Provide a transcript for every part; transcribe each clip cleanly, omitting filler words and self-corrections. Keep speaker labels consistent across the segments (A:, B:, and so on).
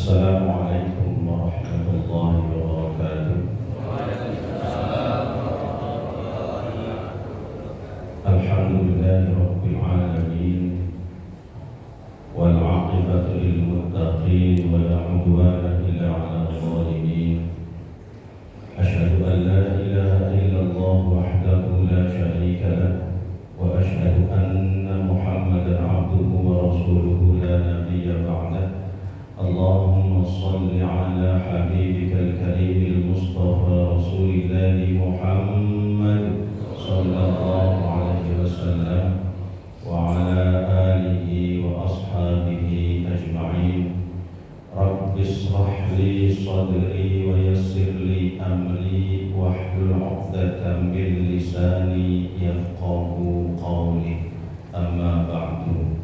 A: Assalamualaikum warahmatullahi wabarakatuh. Alhamdulillahi rabbil alamin, wal 'aqibatu lil muttaqin wa la 'udwana illa 'alal zalimin. Asyhadu an la ilaha illallah wahdahu la syarika lah wa asyhadu anna Muhammadan 'abduhu wa rasuluhu la nabiyya ba'dah. Allahumma salli ala habibikal karimil mustafa rasulillahi Muhammad sallallahu alaihi wasallam wa ala alihi wa ashabihi ajma'in. Rabbi shrah li sadri wa yassir li amri wahlul 'uqdatam min lisani yafqahu qawli. Amma ba'du.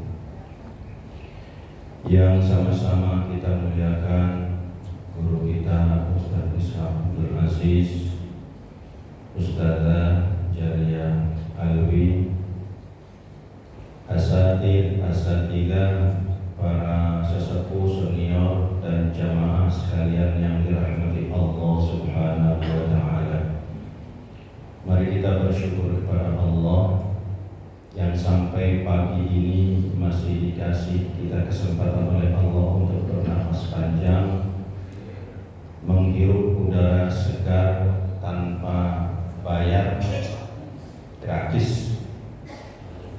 A: Yang sama-sama kita muliakan guru kita Ustaz Ishaq Abdul Aziz, Ustazah Jariyah Alwi, asatidah, para sesepuh senior dan jamaah sekalian yang dirahmati Allah Subhanahu wa taala. Mari kita bersyukur kepada Allah yang sampai pagi ini masih dikasih kita kesempatan oleh Allah untuk bernafas panjang, menghirup udara segar tanpa bayar, gratis,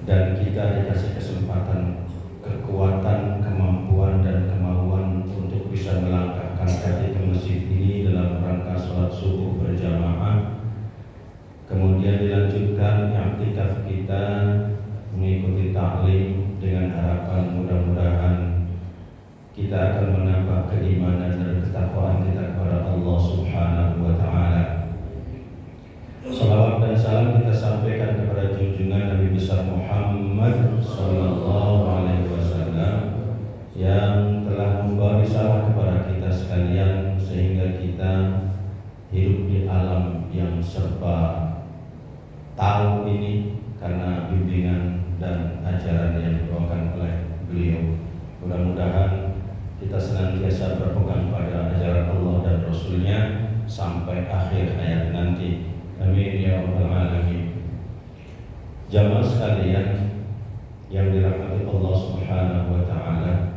A: dan kita dikasih kesempatan, kekuatan, kemampuan dan kemauan untuk bisa melangkahkan kaki ke masjid ini dalam rangka sholat subuh berjamaah. Kemudian dilanjutkan i'tikaf kita mengikuti ta'lim dengan harapan mudah-mudahan kita akan menambah keimanan dan ketakwaan kita kepada Allah Subhanahu wa taala. Salawat dan salam kita sampaikan kepada junjungan Nabi besar Muhammad sallallahu alaihi wasallam yang telah membawa risalah kepada kita sekalian sehingga kita hidup di alam yang serba tahu ini karena bimbingan dan ajaran yang dibawakan oleh beliau. Mudah-mudahan kita senantiasa berpegang pada ajaran Allah dan Rasulnya sampai akhir hayat nanti. Amin ya rabbal alamin. Jamaah sekalian yang dirahmati Allah Subhanahu wa taala,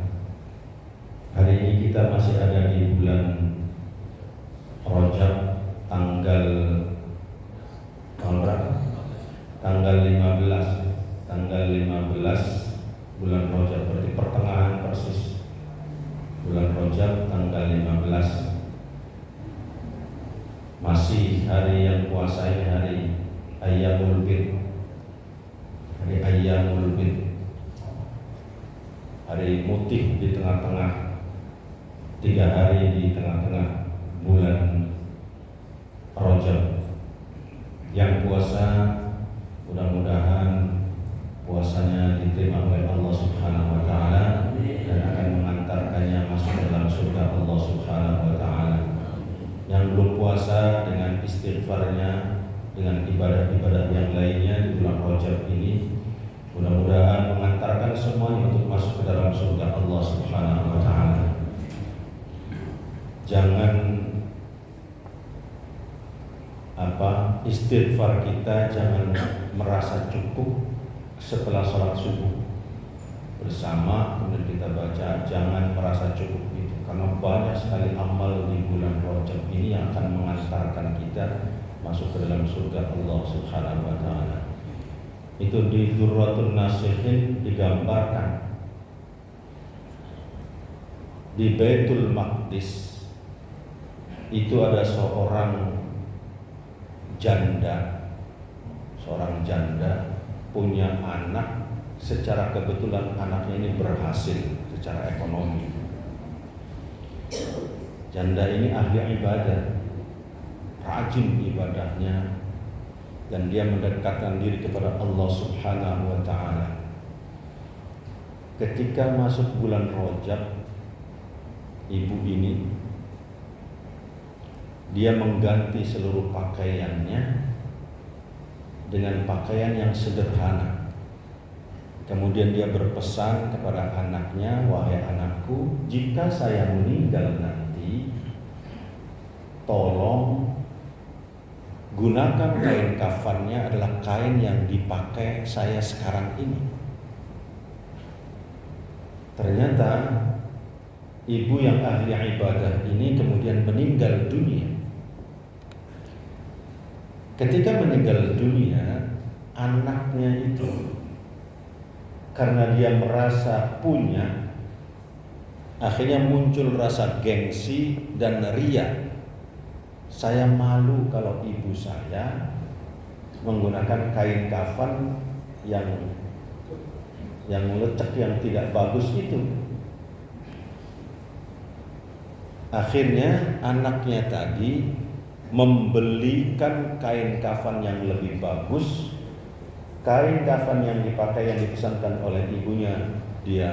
A: hari ini kita masih ada di bulan Rajab, tanggal berapa? Tanggal 15 bulan Rajab, berarti pertengahan persis bulan Rajab tanggal 15. Masih hari yang puasa ini hari Ayyamul Bid, hari Ayyamul Bid, hari mutih di tengah-tengah, 3 hari di tengah-tengah bulan Rajab. Yang puasa mudah-mudahan puasanya diterima oleh Allah Subhanahu wa taala dan akan mengantarkannya masuk dalam surga Allah Subhanahu wa taala. Yang belum puasa dengan istighfarnya, dengan ibadah-ibadah yang lainnya di bulan Rajab ini, mudah-mudahan mengantarkan semuanya untuk masuk ke dalam surga Allah Subhanahu wa taala. Jangan istighfar kita jangan merasa cukup setelah sholat subuh bersama kemudian kita baca, jangan merasa cukup itu, karena banyak sekali amal di bulan Rajab ini yang akan mengantarkan kita masuk ke dalam surga Allah Subhanahu wa taala. Itu di Durratun Nasihin digambarkan di Baitul Maqdis itu ada seorang janda punya anak, secara kebetulan anaknya ini berhasil secara ekonomi. Janda ini ahli ibadah, rajin ibadahnya, dan dia mendekatkan diri kepada Allah Subhanahu wa taala. Ketika masuk bulan Rajab, ibu ini dia mengganti seluruh pakaiannya dengan pakaian yang sederhana. Kemudian dia berpesan kepada anaknya, wahai anakku, jika saya meninggal nanti, tolong gunakan kain kafannya adalah kain yang dipakai saya sekarang ini. Ternyata ibu yang ahli ibadah ini kemudian meninggal dunia. Ketika meninggal dunia, anaknya itu karena dia merasa punya, akhirnya muncul rasa gengsi dan ria. Saya malu kalau ibu saya menggunakan kain kafan yang lecek, yang tidak bagus itu. Akhirnya anaknya tadi membelikan kain kafan yang lebih bagus. Kain kafan yang dipakai, yang dipesankan oleh ibunya, dia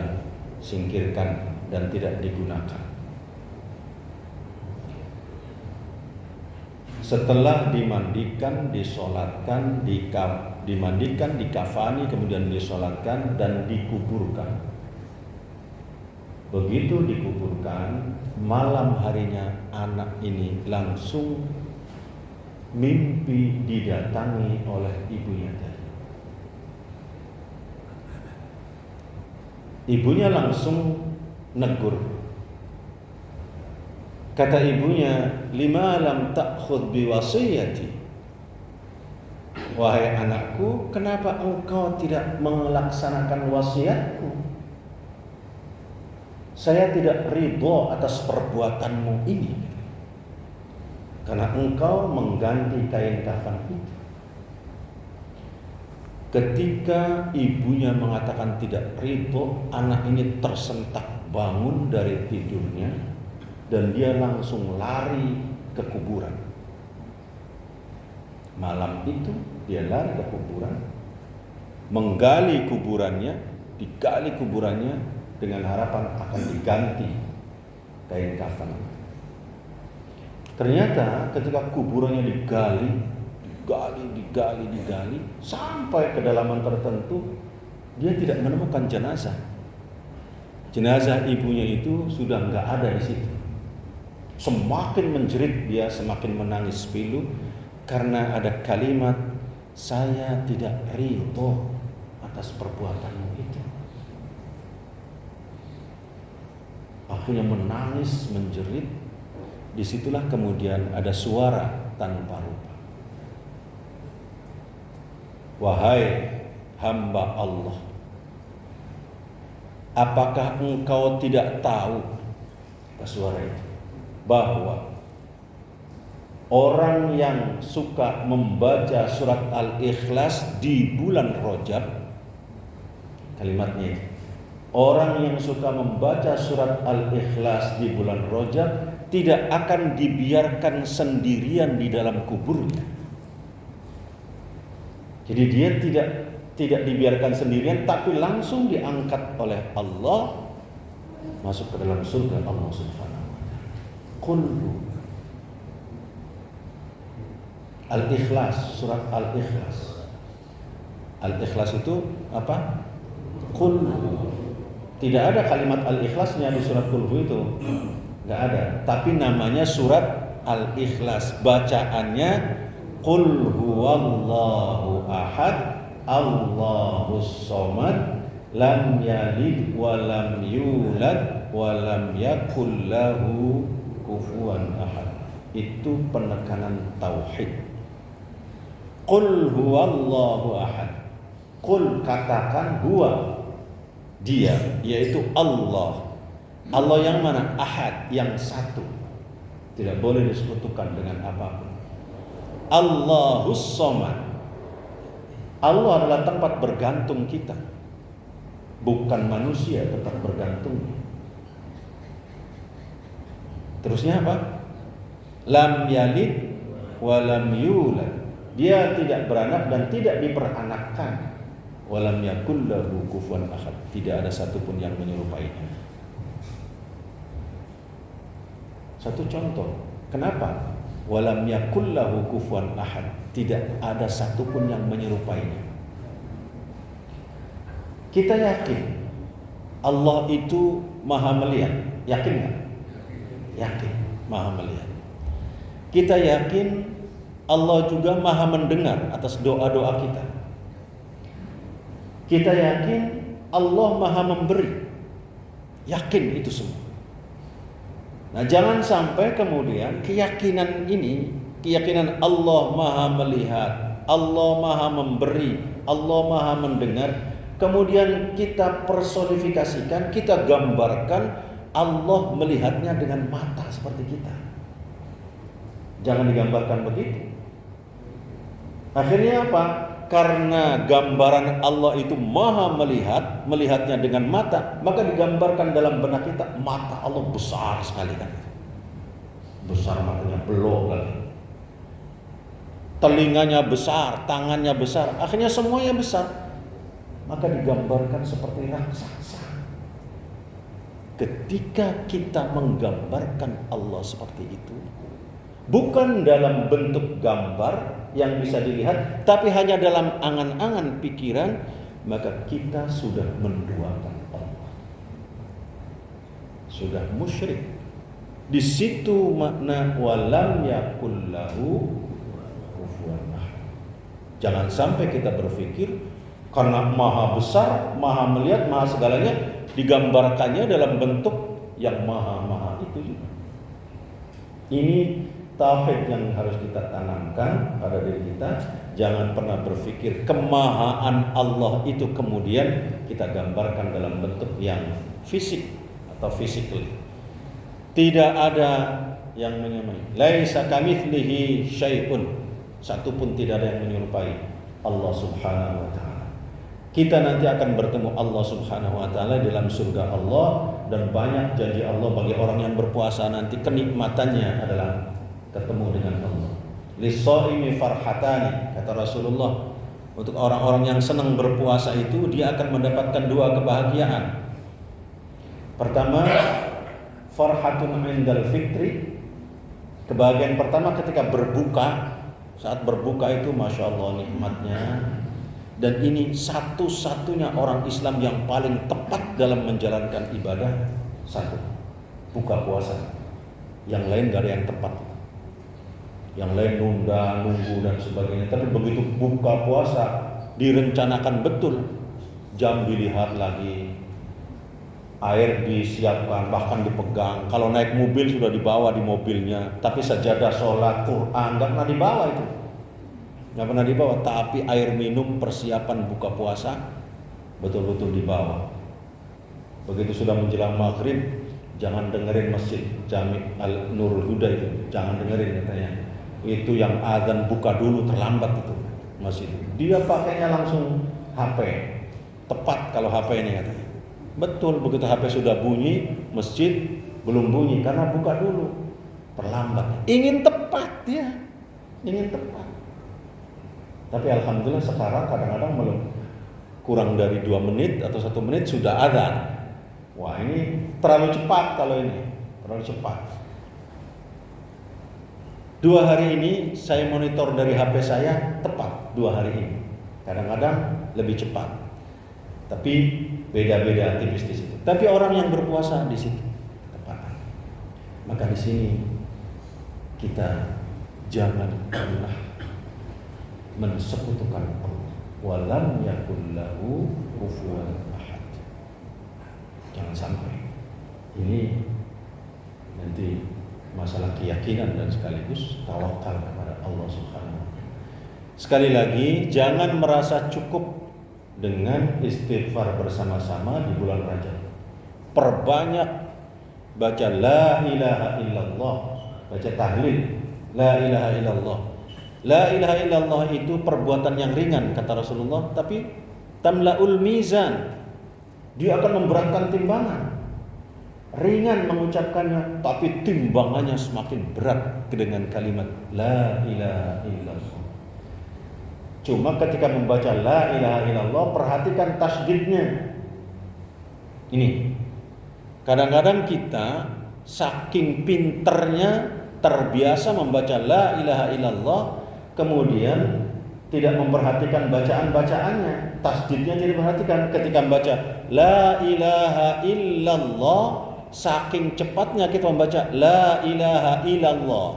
A: singkirkan dan tidak digunakan. Setelah dimandikan, disolatkan, dimandikan, dikafani, kemudian disolatkan dan dikuburkan. Begitu dikuburkan, malam harinya anak ini langsung mimpi didatangi oleh ibunya tadi. Ibunya langsung negur. Kata ibunya, lima lam ta'khudh biwasiyati. Wahai anakku, kenapa engkau tidak melaksanakan wasiatku? Saya tidak ridho atas perbuatanmu ini, karena engkau mengganti kain kafan itu. Ketika ibunya mengatakan tidak ridho, anak ini tersentak bangun dari tidurnya dan dia langsung lari ke kuburan. Malam itu dia lari ke kuburan, menggali kuburannya, digali kuburannya dengan harapan akan diganti kain kafan. Ternyata ketika kuburannya digali sampai kedalaman tertentu, dia tidak menemukan jenazah. Jenazah ibunya itu sudah nggak ada di situ. Semakin menjerit dia, semakin menangis pilu karena ada kalimat, saya tidak ridho atas perbuatanmu itu. Akhirnya menangis, menjerit. Disitulah kemudian ada suara tanpa rupa. Wahai hamba Allah, apakah engkau tidak tahu, suara itu, bahwa orang yang suka membaca surat Al-Ikhlas di bulan Rajab, kalimatnya itu, orang yang suka membaca surat Al-Ikhlas di bulan Rajab tidak akan dibiarkan sendirian di dalam kuburnya. Jadi dia tidak dibiarkan sendirian, tapi langsung diangkat oleh Allah masuk ke dalam surga Allah Subhanahu wa taala. Qul Al-Ikhlas, surat Al-Ikhlas. Al-Ikhlas itu apa? Qul. Tidak ada kalimat Al-Ikhlasnya di surat Qul itu. Enggak ada, tapi namanya surat Al-Ikhlas. Bacaannya Qul huwallahu ahad, Allahus somad, lam yalid wa lam yulad wa lam yakul lahu kufuwan ahad. Itu penekanan tauhid. Qul huwallahu ahad. Qul, katakan, huwa, dia, yaitu Allah. Allah yang mana? Ahad, yang satu. Tidak boleh disekutukan dengan apapun. Allahus somad. Allah adalah tempat bergantung kita, bukan manusia tempat bergantung. Terusnya apa? Lam yalid wa lam yulad. Dia tidak beranak dan tidak diperanakkan. Wa lam yakul lahu kufuwan ahad. Tidak ada satupun yang menyerupainya. Satu contoh. Kenapa? Walam yakul lahu kufuwan ahad. Tidak ada satupun yang menyerupainya. Kita yakin Allah itu maha melihat. Yakin nggak? Yakin, maha melihat. Kita yakin Allah juga maha mendengar atas doa-doa kita. Kita yakin Allah maha memberi. Yakin itu semua. Nah, jangan sampai kemudian keyakinan ini, keyakinan Allah maha melihat, Allah maha memberi, Allah maha mendengar, kemudian kita personifikasikan, kita gambarkan Allah melihatnya dengan mata seperti kita. Jangan digambarkan begitu. Akhirnya apa? Karena gambaran Allah itu maha melihat, melihatnya dengan mata, maka digambarkan dalam benak kita, mata Allah besar sekali kan. Besar matanya, belok lagi. Telinganya besar, tangannya besar, akhirnya semuanya besar. Maka digambarkan seperti raksasa. Ketika kita menggambarkan Allah seperti itu, bukan dalam bentuk gambar yang bisa dilihat, tapi hanya dalam angan-angan pikiran, maka kita sudah menduakan Allah. Sudah musyrik. Di situ makna walam yakul lahu kufuwan ahad. Jangan sampai kita berpikir karena maha besar, maha melihat, maha segalanya, digambarkannya dalam bentuk yang maha-maha itu juga. Ini tauhid yang harus kita tanamkan pada diri kita. Jangan pernah berpikir kemahaan Allah itu kemudian kita gambarkan dalam bentuk yang fisik atau physically. Tidak ada yang menyamai. Laisa kamitslihi syai'un. Satu pun tidak ada yang menyerupai Allah Subhanahu wa taala. Kita nanti akan bertemu Allah Subhanahu wa taala dalam surga Allah, dan banyak janji Allah bagi orang yang berpuasa nanti, kenikmatannya adalah ketemu dengan Allah. Lis-shaimi farhatani, kata Rasulullah. Untuk orang-orang yang senang berpuasa itu, dia akan mendapatkan dua kebahagiaan. Pertama, farhatun indal fitri. Kebahagiaan pertama ketika berbuka. Saat berbuka itu Masya Allah nikmatnya. Dan ini satu-satunya orang Islam yang paling tepat dalam menjalankan ibadah. Satu, buka puasa. Yang lain gak ada yang tepat. Yang lain nunda, nunggu dan sebagainya. Tapi begitu buka puasa, direncanakan betul. Jam dilihat lagi, air disiapkan, bahkan dipegang. Kalau naik mobil sudah dibawa di mobilnya. Tapi sajadah sholat, Quran gak pernah dibawa itu. Gak pernah dibawa. Tapi air minum, persiapan buka puasa betul-betul dibawa. Begitu sudah menjelang maghrib, jangan dengerin masjid Jami' Al-Nurul Huda itu. Jangan dengerin katanya. Itu yang azan buka dulu, terlambat itu masjid. Dia pakainya langsung HP. Tepat kalau HP ini katanya. Betul, begitu HP sudah bunyi, masjid belum bunyi karena buka dulu. Terlambat. Ingin tepat dia. Ingin tepat. Tapi alhamdulillah sekarang kadang-kadang belum, kurang dari 2 menit atau 1 menit sudah azan. Wah, ini terlalu cepat kalau ini. Terlalu cepat. 2 hari ini saya monitor dari HP saya tepat 2 hari ini. Kadang-kadang lebih cepat. Tapi beda-beda tipis di situ. Tapi orang yang berpuasa di situ tepatan. Maka di sini kita jangan pernah mensekutukan Allah. Walam yakul lahu kufuwan ahad. Jangan sampai. Ini nanti masalah keyakinan dan sekaligus tawakal kepada Allah Subhanahu wa taala. Sekali lagi, jangan merasa cukup dengan istighfar bersama-sama di bulan Rajab. Perbanyak baca la ilaha illallah, baca tahlil la ilaha illallah. La ilaha illallah itu perbuatan yang ringan kata Rasulullah, tapi tamlaul mizan. Dia akan memberatkan timbangan. Ringan mengucapkannya, tapi timbangannya semakin berat dengan kalimat la ilaha illallah. Cuma ketika membaca la ilaha illallah, perhatikan tasdidnya. Ini kadang-kadang kita saking pinternya terbiasa membaca la ilaha illallah, kemudian tidak memperhatikan bacaan-bacaannya, tasdidnya tidak diperhatikan. Ketika membaca la ilaha illallah, saking cepatnya kita membaca la ilaha illallah,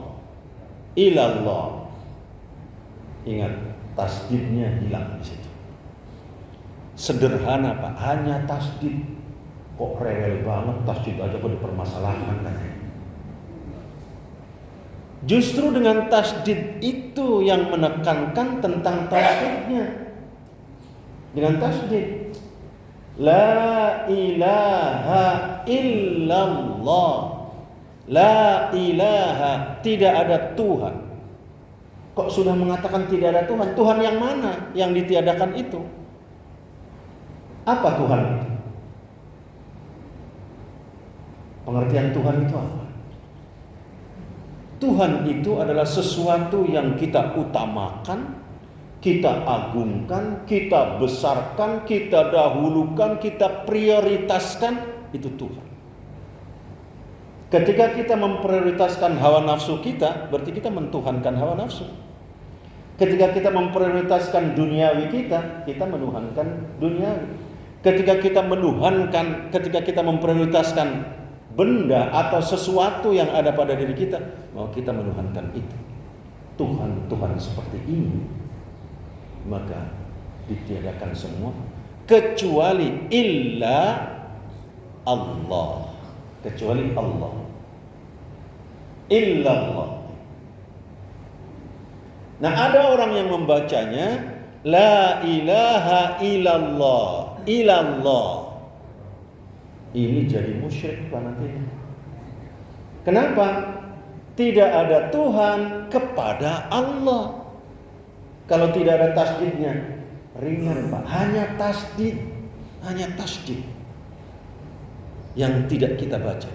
A: ilallah. Ingat, tasdidnya hilang di situ. Sederhana Pak, hanya tasdid. Kok rewel banget, tasdid aja kok dipermasalahkan katanya. Justru dengan tasdid itu yang menekankan tentang tauhidnya. Dengan tasdid la ilaha illallah, la ilaha, tidak ada Tuhan. Kok sudah mengatakan tidak ada Tuhan? Tuhan yang mana yang ditiadakan itu? Apa Tuhan itu? Pengertian Tuhan itu apa? Tuhan itu adalah sesuatu yang kita utamakan, kita agungkan, kita besarkan, kita dahulukan, kita prioritaskan, itu Tuhan. Ketika kita memprioritaskan hawa nafsu kita, berarti kita mentuhankan hawa nafsu. Ketika kita memprioritaskan duniawi kita menuhankan duniawi. Ketika kita memprioritaskan benda atau sesuatu yang ada pada diri kita, mau kita menuhankan itu. Tuhan seperti ini, maka ditiadakan semua kecuali illa Allah. Kecuali Allah. Illallah. Nah, ada orang yang membacanya la ilaha illallah, ilallah. Ini jadi musyrik Pak nantinya. Kenapa? Tidak ada Tuhan kepada Allah. Kalau tidak ada tasdidnya, ringan Pak. Hanya tasdid yang tidak kita baca.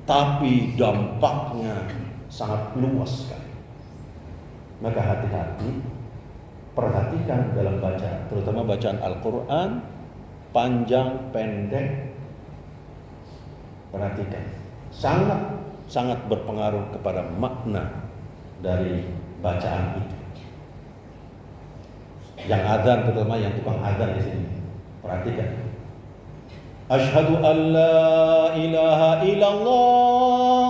A: Tapi dampaknya sangat luas sekali. Maka hati-hati, perhatikan dalam baca, terutama bacaan Al-Quran, panjang, pendek. Perhatikan, sangat berpengaruh kepada makna dari bacaan itu. Yang azan, terutama yang tukang azan di sini, perhatikan. Asyhadu an la ilaha illallah.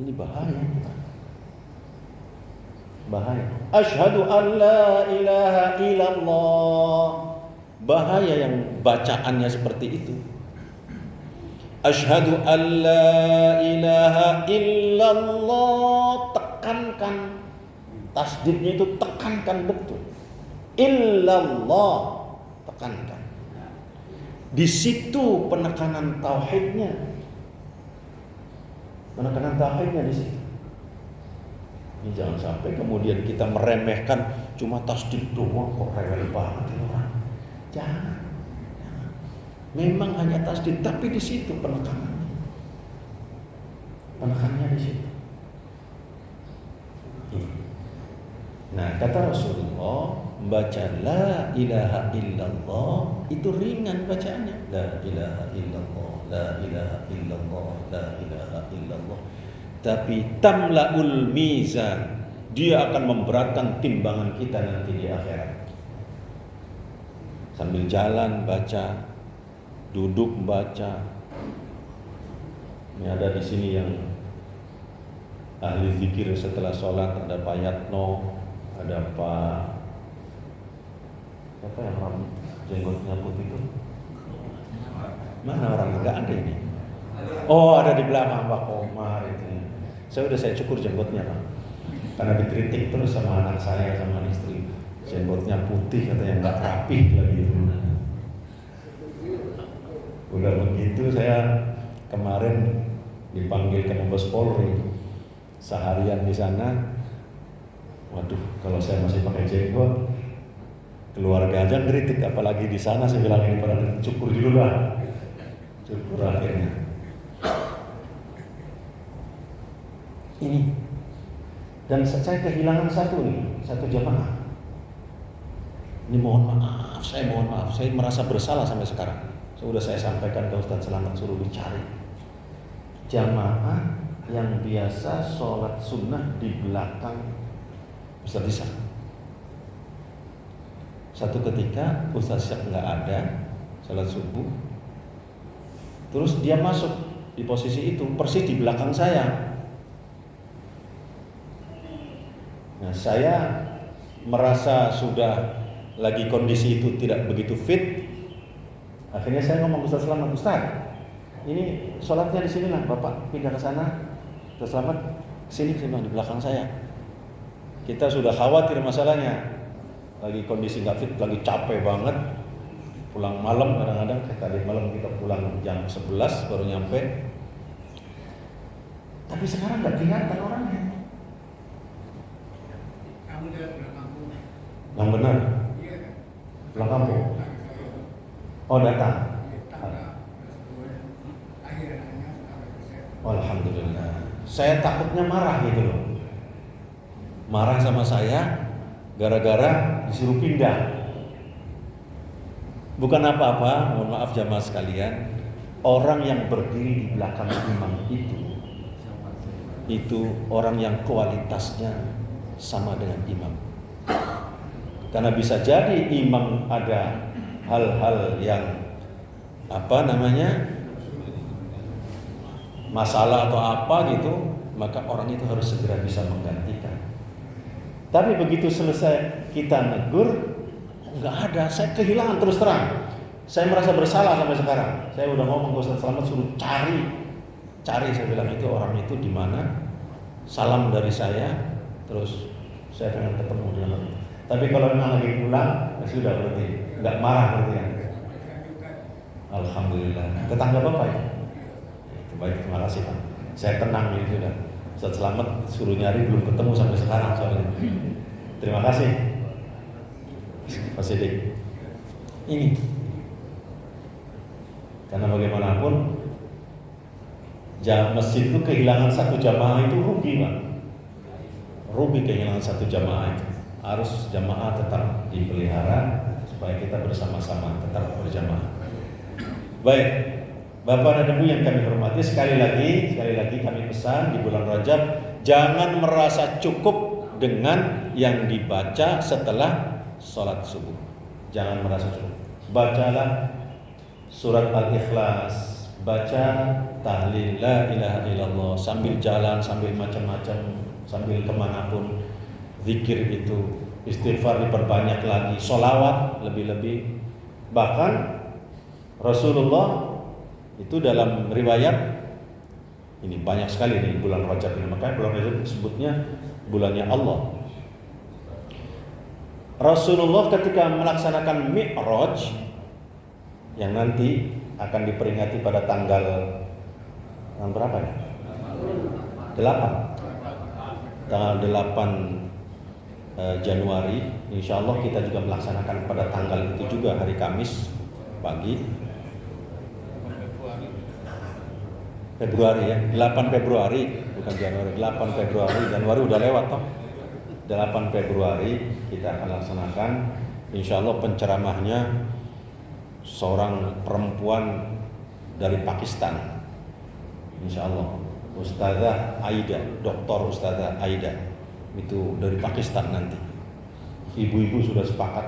A: Ini bahaya. Bahaya. Asyhadu an la ilaha illallah. Bahaya yang bacaannya seperti itu. Asyhadu an la ilaha illallah, tekankan tasdidnya itu, tekankan betul. Illallah, tekankan. Di situ penekanan tauhidnya. Penekanan tauhidnya di situ. Ini jangan sampai kemudian kita meremehkan cuma tasdid doang, kok rewel banget ini orang. Jangan. Memang hanya tasdid, tapi di situ penekanannya. Penekanannya di situ. Nah, kata Rasulullah, membaca la ilaha illallah itu ringan bacaannya. La ilaha illallah, la ilaha illallah, la ilaha illallah. Tapi tamlaul mizan, dia akan memberatkan timbangan kita nanti di akhirat. Sambil jalan baca, duduk baca. Ini ada di sini yang ahli zikir setelah sholat, ada Pak Yatno, ada Pak siapa yang orang jenggotnya putih itu? Mana orang enggak ada ini? Oh, ada di belakang Pak Komar itu. Saya cukur jenggotnya Pak, karena dikritik terus sama anak saya sama istri. Jenggotnya putih katanya enggak rapih lagi. Udah begitu saya kemarin dipanggil ke Mabes Polri, seharian di sana. Waduh, kalau saya masih pakai jenggot, keluarga aja ngeritik, apalagi di sana. Saya bilang ini pada cukur dulu lah, cukur akhirnya. Ini, dan saya kehilangan satu jamaah. Ini mohon maaf, saya merasa bersalah sampai sekarang. Sudah saya sampaikan ke Ustadz Selamat, suruh dicari jamaah yang biasa sholat sunnah di belakang Ustadz Isa. Satu ketika Ustaz Syekh nggak ada salat subuh, terus dia masuk di posisi itu persis di belakang saya. Nah, saya merasa sudah lagi kondisi itu tidak begitu fit. Akhirnya saya ngomong Ustaz Slamet, Ustaz, ini sholatnya di sini lah, Bapak pindah ke sana. Ustaz Slamet sini di belakang saya. Kita sudah khawatir masalahnya. Lagi kondisi nggak fit, lagi capek banget. Pulang malam kadang-kadang, tadi malam kita pulang jam 11 baru nyampe. Tapi sekarang nggak kelihatan orangnya.
B: Kamu udah pulang kampung?
A: Yang benar?
B: Iya.
A: Pulang kampung? Oh, datang? Alhamdulillah. Saya takutnya marah gitu loh. Marah sama saya gara-gara disuruh pindah. Bukan apa-apa, mohon maaf jamaah sekalian. Orang yang berdiri di belakang imam itu orang yang kualitasnya sama dengan imam. Karena bisa jadi imam ada hal-hal yang masalah atau apa gitu, maka orang itu harus segera bisa menggantikan. Tapi begitu selesai kita negur, nggak ada, saya kehilangan terus terang. Saya merasa bersalah sampai sekarang. Saya udah ngomong ke Ustaz Slamet suruh cari, saya bilang itu orang itu di mana. Salam dari saya, terus saya pengen ketemu dengan dia. Tapi kalau memang lagi pulang, ya sudah berarti nggak marah berarti ya. Alhamdulillah. Tetangga Bapak ya? Itu baik, terima kasih Pak. Saya tenang ini sudah. Ustaz Slamet suruh nyari belum ketemu sampai sekarang soalnya. Terima kasih Pak Sidik. Ini karena bagaimanapun masjid itu kehilangan satu jamaah itu rugi Pak. Rugi kehilangan satu jamaah itu. Harus jamaah tetap dipelihara supaya kita bersama-sama tetap berjamaah. Baik, Bapak dan Ibu yang kami hormati, sekali lagi kami pesan di bulan Rajab, jangan merasa cukup dengan yang dibaca setelah sholat subuh. Jangan merasa cukup. Bacalah surat Al-Ikhlas, baca tahlil la ilaha illallah sambil jalan, sambil macam-macam, sambil kemanapun. Zikir itu, istighfar diperbanyak lagi, sholawat lebih-lebih. Bahkan Rasulullah itu dalam riwayat, ini banyak sekali nih bulan Rajab ini, makanya bulan Rajab disebutnya bulannya Allah. Rasulullah ketika melaksanakan Mi'raj yang nanti akan diperingati pada tanggal berapa ya? 8. Tanggal 8 Januari, insya Allah kita juga melaksanakan pada tanggal itu juga, hari Kamis pagi. Februari ya, 8 Februari bukan Januari, 8 Februari. Januari udah lewat toh. 8 Februari kita akan laksanakan, insya Allah penceramahnya seorang perempuan dari Pakistan, insya Allah, Ustazah Aida, Doktor Ustazah Aida. Itu dari Pakistan nanti. Ibu-ibu sudah sepakat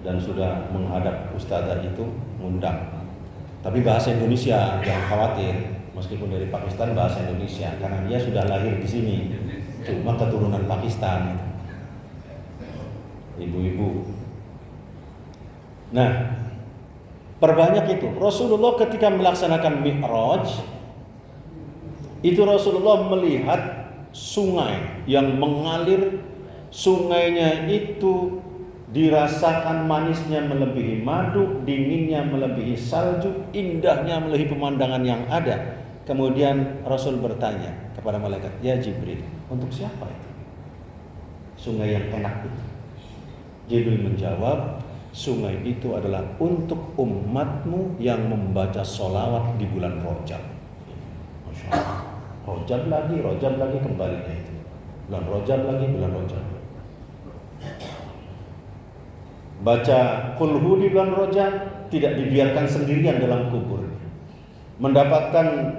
A: dan sudah menghadap ustazah itu, ngundang. Tapi bahasa Indonesia, jangan khawatir. Meskipun dari Pakistan, bahasa Indonesia karena dia sudah lahir di sini. Cuma keturunan Pakistan. Ibu-ibu. Nah, perbanyak itu. Rasulullah ketika melaksanakan Mi'raj, itu Rasulullah melihat sungai yang mengalir. Sungainya itu dirasakan manisnya melebihi madu, dinginnya melebihi salju, indahnya melebihi pemandangan yang ada. Kemudian Rasul bertanya kepada malaikat, ya Jibril, untuk siapa itu sungai yang enak itu? Jibril menjawab, sungai itu adalah untuk umatmu yang membaca sholawat di bulan Rajab. Masya Allah. Rajab lagi kembalinya itu. Bulan Rajab lagi, bulan Rajab. Baca kulhu di bulan Rajab, tidak dibiarkan sendirian dalam kubur. Mendapatkan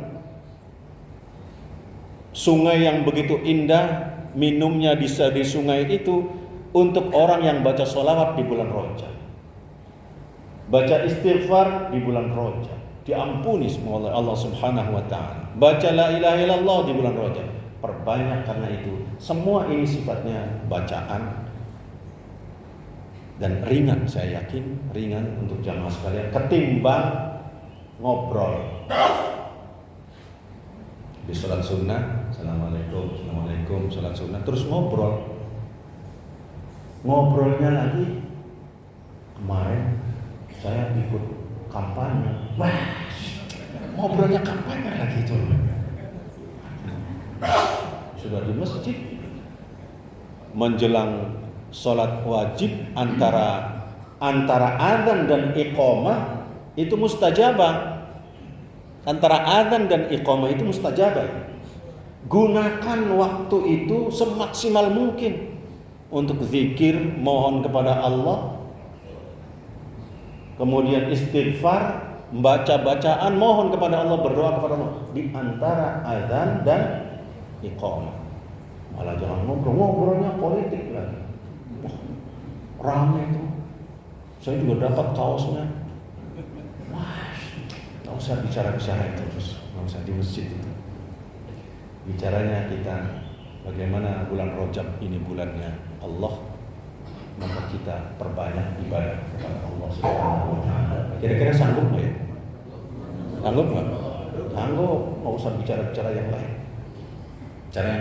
A: sungai yang begitu indah, minumnya di sungai itu untuk orang yang baca sholawat di bulan Rajab, baca istighfar di bulan Rajab, diampuni semua oleh Allah Subhanahu wa taala. Baca la ilaha illallah di bulan Rajab, perbanyak karena itu. Semua ini sifatnya bacaan dan ringan, saya yakin ringan untuk jamaah sekalian ketimbang ngobrol di sholat sunnah. Assalamualaikum, sholat sunnah terus ngobrolnya lagi. Kemarin saya ikut kampanye, wah, ngobrolnya kampanye lagi itu. Sudah di masjid menjelang sholat wajib antara adzan dan iqamah itu mustajabah. Antara adzan dan iqamah itu mustajabah. Gunakan waktu itu semaksimal mungkin untuk zikir, mohon kepada Allah, kemudian istighfar, membaca bacaan, mohon kepada Allah, berdoa kepada Allah di antara azan dan iqamah. Malah jangan ngobrolnya politik lagi. Ramai itu. Saya juga dapat kaosnya. Wah, nggak usah bicara-bicara itu terus, nggak usah di masjid itu. Bicaranya kita bagaimana bulan Rajab ini bulannya Allah, maka kita perbanyak ibadah kepada Allah Subhanahu wa taala. Kira-kira sanggup nggak ya? Sanggup nggak? Sanggup, nggak usah bicara-bicara yang lain. Cara yang